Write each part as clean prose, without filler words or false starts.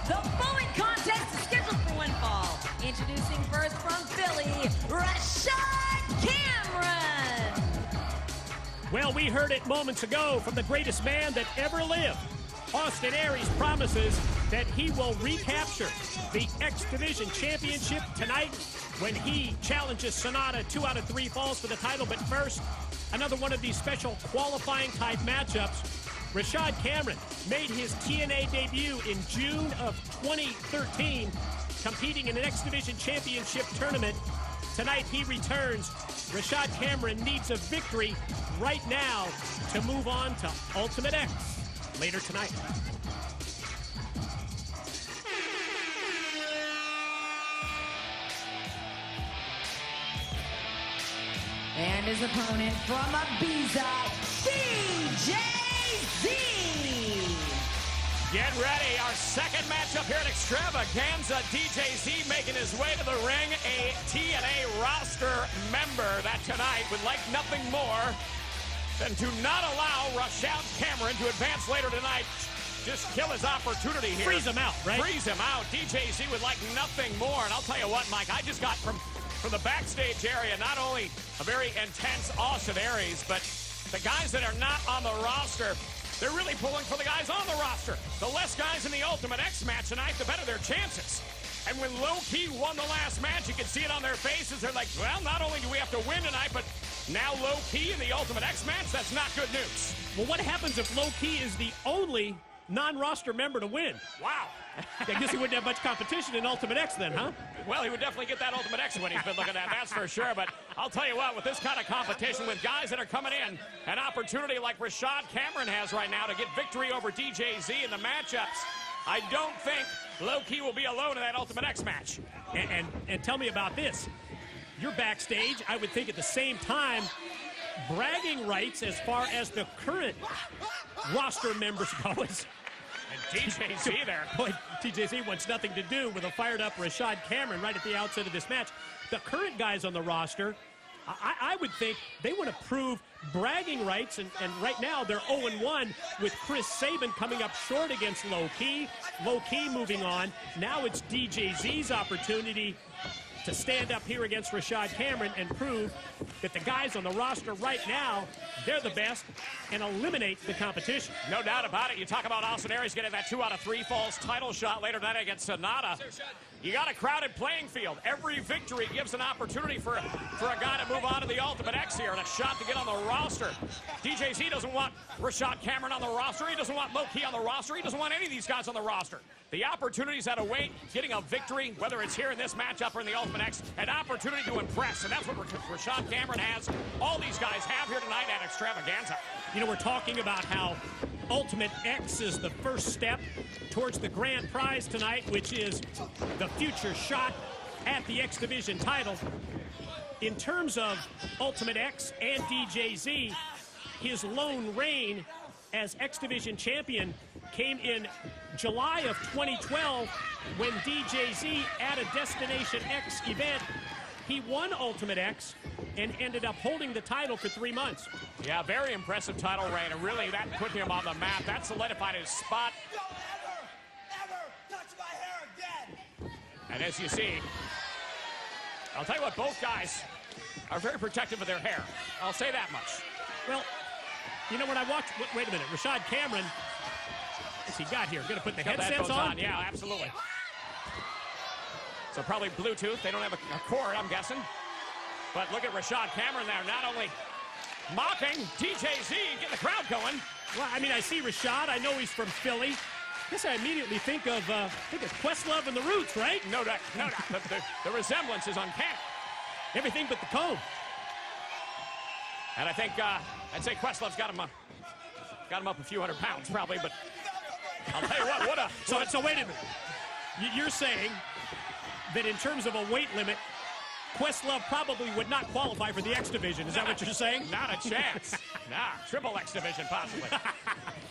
The following contest is scheduled for one fall. Introducing first from Philly, Rashad Cameron. Well, we heard it moments ago from the greatest man that ever lived. Austin Aries promises that he will recapture the X Division Championship tonight when he challenges Sonata 2 out of 3 falls for the title. But first, another one of these special qualifying type matchups. Rashad Cameron made his TNA debut in June of 2013, competing in an X Division Championship tournament. Tonight he returns. Rashad Cameron needs a victory right now to move on to Ultimate X later tonight. And his opponent from Ibiza, DJZ. Get ready, our second matchup here at Extravaganza. DJZ making his way to the ring, a TNA roster member that tonight would like nothing more than to not allow Rashad Cameron to advance later tonight. Just kill his opportunity here. Freeze him out, right? Freeze him out. DJZ would like nothing more. And I'll tell you what, Mike, I just got from the backstage area not only a very intense Austin Aries, but the guys that are not on the roster, they're really pulling for the guys on the roster. The less guys in the Ultimate X match tonight, the better their chances. And when Low Key won the last match, you can see it on their faces. They're like, well, not only do we have to win tonight, but now Low Key in the Ultimate X match, that's not good news. Well, what happens if Low Key is the only non-roster member to win? Wow. I guess he wouldn't have much competition in Ultimate X then, huh? Well, he would definitely get that Ultimate X when he's been looking at, that's for sure. But I'll tell you what, with this kind of competition, with guys that are coming in, an opportunity like Rashad Cameron has right now to get victory over DJZ in the matchups, I don't think Low Key will be alone in that Ultimate X match. And tell me about this. You're backstage, I would think at the same time, bragging rights as far as the current roster members go. And DJZ there. Boy, DJZ wants nothing to do with a fired-up Rashad Cameron right at the outset of this match. The current guys on the roster, I would think they want to prove bragging rights, and right now they're 0-1 with Chris Sabin coming up short against Low Key. Low Key moving on. Now it's DJZ's opportunity to stand up here against Rashad Cameron and prove that the guys on the roster right now, they're the best, and eliminate the competition. No doubt about it. You talk about Austin Aries getting that 2 out of 3 falls title shot later tonight against Sonata. You got a crowded playing field. Every victory gives an opportunity for a guy to move on to the Ultimate X here and a shot to get on the roster. DJZ doesn't want Rashad Cameron on the roster. He doesn't want Low Key on the roster. He doesn't want any of these guys on the roster. The opportunities that await, getting a victory, whether it's here in this matchup or in the Ultimate X, an opportunity to impress, and that's what Rashad Cameron has. All these guys have here tonight at Extravaganza. You know, we're talking about how Ultimate X is the first step towards the grand prize tonight, which is the future shot at the X Division title. In terms of Ultimate X and DJZ, his lone reign as X Division champion came in July of 2012 when DJZ at a Destination X event, he won Ultimate X and ended up holding the title for 3 months. Yeah, very impressive title reign, and really that put him on the map. That solidified his spot. Don't ever touch my hair again. And as you see, I'll tell you what, both guys are very protective of their hair. I'll say that much. Well, you know, when I watched, wait a minute, Rashad Cameron, what's he got here? Gonna put the headsets on? Yeah, absolutely. So probably Bluetooth. They don't have a cord, I'm guessing. But look at Rashad Cameron there, not only mocking DJZ, getting the crowd going. Well, I mean, I see Rashad. I know he's from Philly. I guess I immediately think of Questlove and the Roots, right? No doubt, no doubt. The resemblance is uncanny. Everything but the comb. And I think I'd say Questlove's got him up a few hundred pounds, probably. But I'll tell you what, So wait a minute. You're saying that in terms of a weight limit, Questlove probably would not qualify for the X Division. Is that what you're saying? Not a chance. Nah, triple X Division, possibly.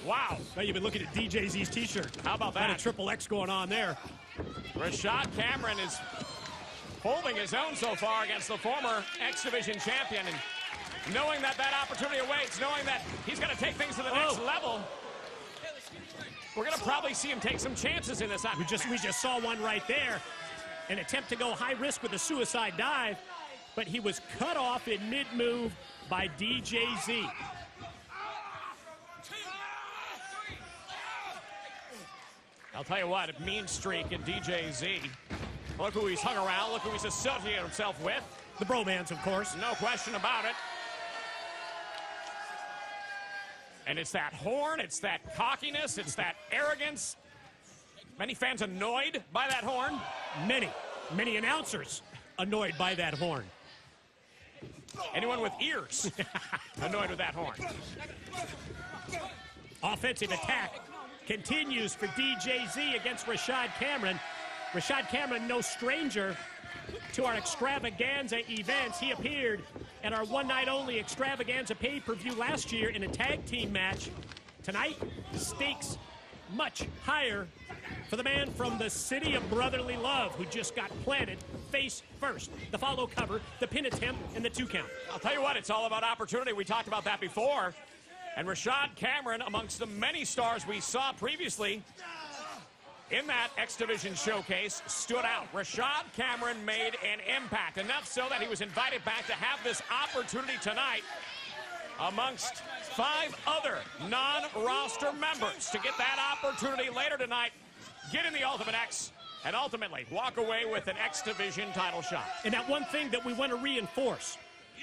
Wow. Now you've been looking at DJZ's T-shirt. How about that? Got a triple X going on there. Rashad Cameron is holding his own so far against the former X Division champion. And knowing that that opportunity awaits, knowing that he's going to take things to the next level. We're going to probably see him take some chances in this. We just saw one right there. An attempt to go high risk with a suicide dive, but he was cut off in mid-move by DJZ. I'll tell you what, a mean streak in DJZ. Look who he's hung around. Look who he's associated himself with. The bromance, of course. No question about it. And it's that horn, it's that cockiness, it's that arrogance. Many fans annoyed by that horn. Many announcers annoyed by that horn. Anyone with ears annoyed with that horn. Offensive attack continues for DJZ against Rashad Cameron. Rashad Cameron, no stranger to our extravaganza events. He appeared at our one-night-only extravaganza pay-per-view last year in a tag team match. Tonight, stakes much higher for the man from the city of brotherly love who just got planted face first. The follow cover, the pin attempt, and the 2 count. I'll tell you what, it's all about opportunity. We talked about that before. And Rashad Cameron, amongst the many stars we saw previously in that X Division showcase, stood out. Rashad Cameron made an impact, enough so that he was invited back to have this opportunity tonight amongst 5 other non-roster members to get that opportunity later tonight, get in the Ultimate X, and ultimately walk away with an X Division title shot. And that one thing that we want to reinforce,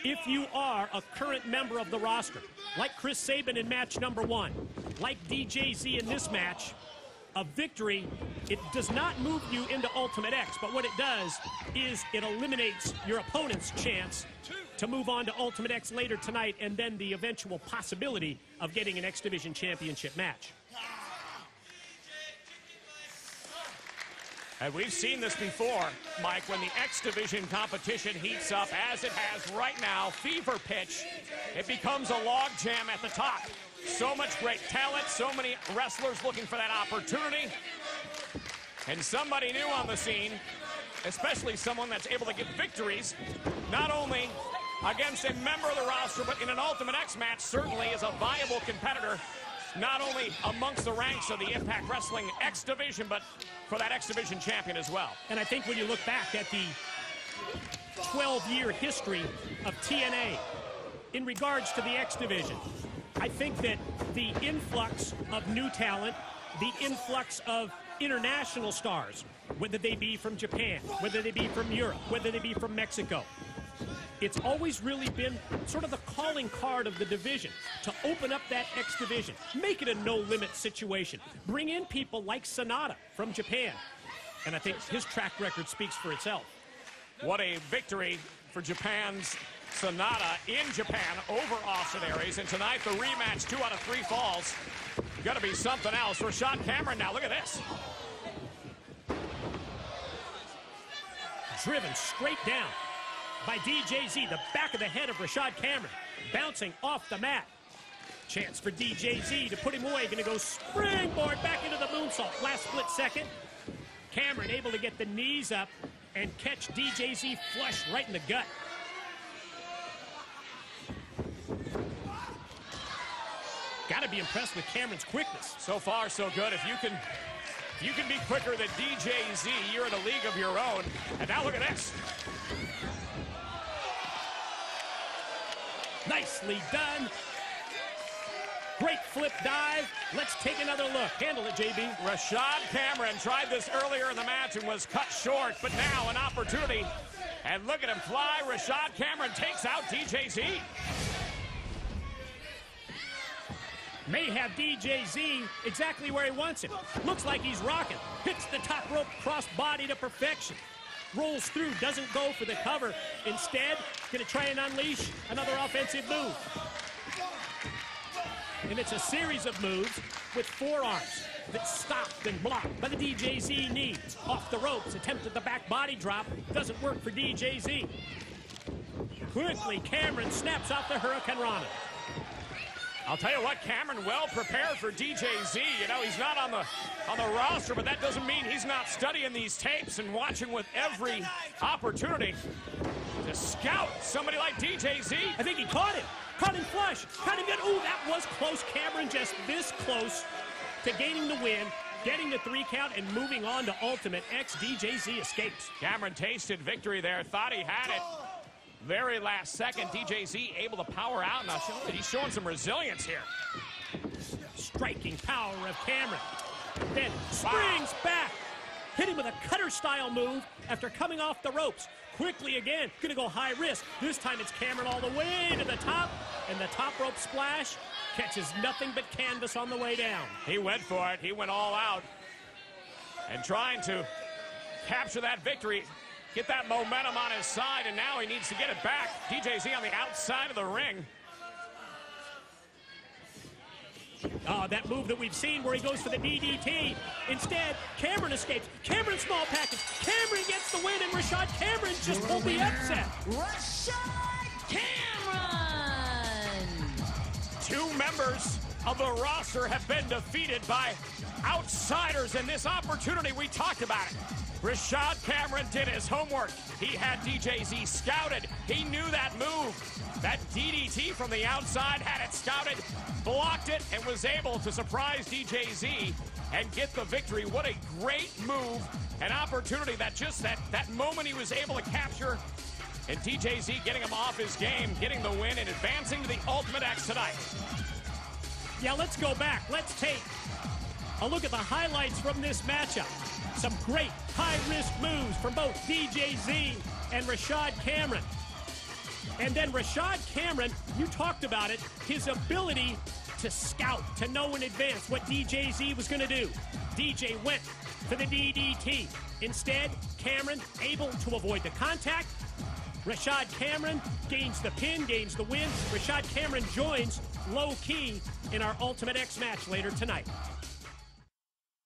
if you are a current member of the roster, like Chris Sabin in match number 1, like DJZ in this match, a victory, it does not move you into Ultimate X, but what it does is it eliminates your opponent's chance to move on to Ultimate X later tonight, and then the eventual possibility of getting an X Division championship match. And we've seen this before, Mike, when the X Division competition heats up, as it has right now, fever pitch, it becomes a logjam at the top. So much great talent, so many wrestlers looking for that opportunity. And somebody new on the scene, especially someone that's able to get victories, not only against a member of the roster, but in an Ultimate X match, certainly is a viable competitor, not only amongst the ranks of the Impact Wrestling X Division, but for that X Division champion as well. And I think when you look back at the 12-year history of TNA in regards to the X Division, I think that the influx of new talent, the influx of international stars, whether they be from Japan, whether they be from Europe, whether they be from Mexico, it's always really been sort of the calling card of the division to open up that X Division, make it a no-limit situation, bring in people like Sonata from Japan, and I think his track record speaks for itself. What a victory for Japan's Sonata in Japan over Austin Aries, and tonight the rematch, 2 out of 3 falls. Gonna be something else. Rashad Cameron now, look at this. Driven straight down by DJZ, the back of the head of Rashad Cameron, bouncing off the mat. Chance for DJZ to put him away, gonna go springboard back into the moonsault. Last split second, Cameron able to get the knees up and catch DJZ flush right in the gut. Got to be impressed with Cameron's quickness. So far, so good. If you can be quicker than DJZ, you're in a league of your own. And now look at this. Nicely done. Great flip dive. Let's take another look. Handle it, JB. Rashad Cameron tried this earlier in the match and was cut short, but now an opportunity. And look at him fly. Rashad Cameron takes out DJZ. May have DJZ exactly where he wants him. Looks like he's rocking. Hits the top rope cross body to perfection. Rolls through, doesn't go for the cover. Instead, gonna try and unleash another offensive move. And it's a series of moves with forearms that stopped and blocked by the DJZ knee. Off the ropes, attempted the back body drop. Doesn't work for DJZ. Quickly, Cameron snaps out the Hurricane Rana. I'll tell you what, Cameron well prepared for DJZ. You know, he's not on the roster, but that doesn't mean he's not studying these tapes and watching with every opportunity to scout somebody like DJZ. I think he caught him. Caught him flush. Caught him good. Ooh, that was close. Cameron just this close to gaining the win, getting the 3 count, and moving on to Ultimate X. DJZ escapes. Cameron tasted victory there, thought he had it. Very last second, DJZ able to power out. Now he's showing some resilience here. Striking power of Cameron. Then springs back. Hit him with a cutter-style move after coming off the ropes. Quickly again, gonna go high risk. This time it's Cameron all the way to the top, and the top rope splash catches nothing but canvas on the way down. He went for it. He went all out. And trying to capture that victory, get that momentum on his side, and now he needs to get it back. DJZ on the outside of the ring. Oh, that move that we've seen where he goes for the DDT. Instead, Cameron escapes. Cameron small package. Cameron gets the win, and Rashad Cameron just pulled the upset. Rashad Cameron! 2 members of the roster have been defeated by outsiders in this opportunity. We talked about it. Rashad Cameron did his homework. He had DJZ scouted. He knew that move. That DDT from the outside, had it scouted, blocked it, and was able to surprise DJZ and get the victory. What a great move. An opportunity that just that moment he was able to capture. And DJZ getting him off his game, getting the win, and advancing to the Ultimate X tonight. Yeah, let's go back. Let's take a look at the highlights from this matchup. Some great high-risk moves from both DJZ and Rashad Cameron. And then Rashad Cameron, you talked about it, his ability to scout, to know in advance what DJZ was going to do. DJ went for the DDT. Instead, Cameron able to avoid the contact. Rashad Cameron gains the pin, gains the win. Rashad Cameron joins low-key in our Ultimate X match later tonight.